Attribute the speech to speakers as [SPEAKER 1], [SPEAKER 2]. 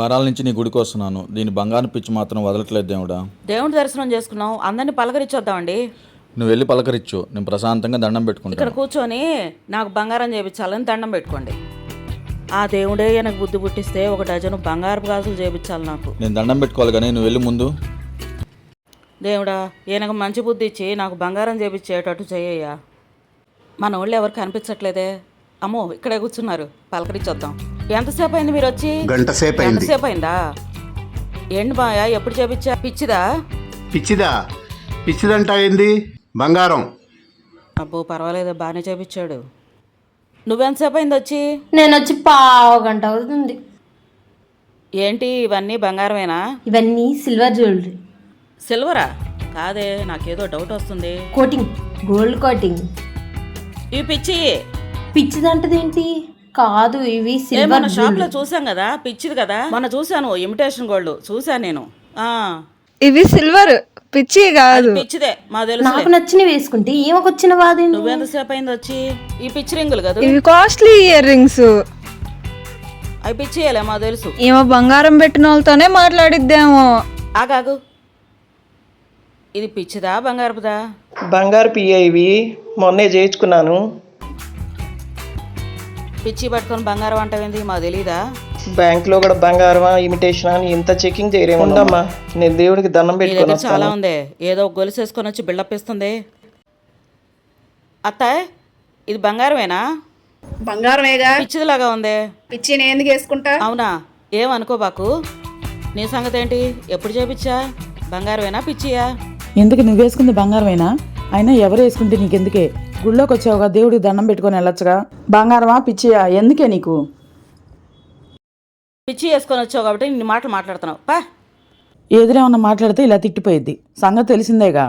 [SPEAKER 1] వారాల నుంచి నీ గుడికి వస్తున్నాను. దీని బంగారం పిచ్చి మాత్రం వదలట్లేదు దేవుడా.
[SPEAKER 2] దేవుని దర్శనం చేసుకున్నాం, అందరినీ పలకరించొద్దామండి.
[SPEAKER 1] నువ్వు వెళ్ళి పలకరించు, నేను ప్రశాంతంగా దండం
[SPEAKER 2] ఇక్కడ
[SPEAKER 1] పెట్టుకుంటాను.
[SPEAKER 2] కూర్చొని నాకు బంగారం చేయించాలని దండం పెట్టుకోండి. ఆ దేవుడే నాకు బుద్ధి పుట్టిస్తే 1 డజను బంగారపు గాజులు చేయించాలి నాకు.
[SPEAKER 1] నేను దండం పెట్టుకోవాలి కానీ నువ్వు వెళ్ళి ముందు.
[SPEAKER 2] దేవుడా, ఈయనకు మంచి బుద్ధి ఇచ్చి నాకు బంగారం చేయించేటట్టు చేయ్యా. మన వాళ్ళు ఎవరు కనిపించట్లేదే. అమ్మో, ఇక్కడే కూర్చున్నారు, పలకరించొద్దాం. ఎంతసేపు అయింది మీరు వచ్చి?
[SPEAKER 3] గంటసేపు అయింది.
[SPEAKER 2] ఎంతసేపు అయిందా? ఏంటి బాయా, ఎప్పుడు చేయించా? పిచ్చిదా?
[SPEAKER 3] పిచ్చిదంట అయింది బంగారం.
[SPEAKER 2] అబ్బో పర్వాలేదు, బాగానే చేయించాడు. నువ్వెంతసేపు అయింది వచ్చి?
[SPEAKER 4] నేను వచ్చి 1/2 గంట అవుతుంది.
[SPEAKER 2] ఏంటి ఇవన్నీ బంగారమేనా?
[SPEAKER 4] ఇవన్నీ సిల్వర్ జ్యువెలరీ.
[SPEAKER 2] సిల్వరా? కాదే, నాకేదో డౌట్ వస్తుంది.
[SPEAKER 4] Coating, gold coating.
[SPEAKER 2] ఇవి పిచ్చి.
[SPEAKER 4] పిచ్చిదంటదేంటి? కాదు, ఇవి
[SPEAKER 2] మన
[SPEAKER 4] సిల్వర్
[SPEAKER 2] షాప్ లో చూసాం కదా, పిచ్చిది కదా. మొన్న చూసాను ఇమిటేషన్ గోల్డ్ చూసాను నేను.
[SPEAKER 5] ఇవి సిల్వర్, పిచ్చి కాదు.
[SPEAKER 2] పిచ్చిదే, మా తెలుసు.
[SPEAKER 4] నాకు నచ్చినవి వేసుకుంటే ఏమొక వచ్చిన బాధ.
[SPEAKER 2] నువ్వెంతసేపు అయింది వచ్చి? ఈ పిచ్చి రింగులు కదా,
[SPEAKER 5] ఇవి కాస్ట్లీ ఇయర్ రింగ్స్.
[SPEAKER 2] అవి పిచ్చియలే, మా తెలుసు.
[SPEAKER 5] ఏమో బంగారం పెట్టిన వాళ్ళతోనే మాట్లాడిద్దేమో.
[SPEAKER 2] ఆగాగు, ఇది పిచ్చిదా బంగారపుదా?
[SPEAKER 6] బంగారు పియ్య ఇవి, మొన్నే చేయించుకున్నాను.
[SPEAKER 2] పిచ్చి పట్టుకొని బంగారం అంటావేంది, మాకు తెలీదా?
[SPEAKER 6] బ్యాంక్లో కూడా బంగారమా ఇమిటేషన్ అని ఇంత చెకింగ్ చేయరేముందమ్మా. నేను దేవుడికి దండం
[SPEAKER 2] మీ
[SPEAKER 6] పెట్టుకొని
[SPEAKER 2] దగ్గర చాలా
[SPEAKER 6] వస్తాను.
[SPEAKER 2] ఉంది, ఏదో గొలుసు వేసుకొని వచ్చి బిల్డప్ ఇస్తుంది. అత్తాయ్, ఇది బంగారమేనా?
[SPEAKER 7] బంగారమేగా.
[SPEAKER 2] పిచ్చిదిలాగా ఉంది.
[SPEAKER 7] పిచ్చి నేను ఎందుకు వేసుకుంటా?
[SPEAKER 2] అవునా? ఏమనుకోబాకు. నీ సంగతి ఏంటి? ఎప్పుడు చేపించా? బంగారమేనా పిచ్చియా?
[SPEAKER 8] ఎందుకు నువ్వు వేసుకుంది బంగారమేనా? అయినా ఎవరు వేసుకుంటే నీకెందుకే? గుళ్ళోకి వచ్చావుగా, దేవుడికి దండం పెట్టుకొని వెళ్ళొచ్చుగా. బంగారమా పిచ్చియా ఎందుకే నీకు?
[SPEAKER 2] పిచ్చి వేసుకొని వచ్చావు కాబట్టి ఇన్ని మాటలు మాట్లాడుతున్నావు. పా,
[SPEAKER 8] ఎదురేమన్నా మాట్లాడితే ఇలా తిట్టిపోయిద్ది, సంగతి తెలిసిందేగా.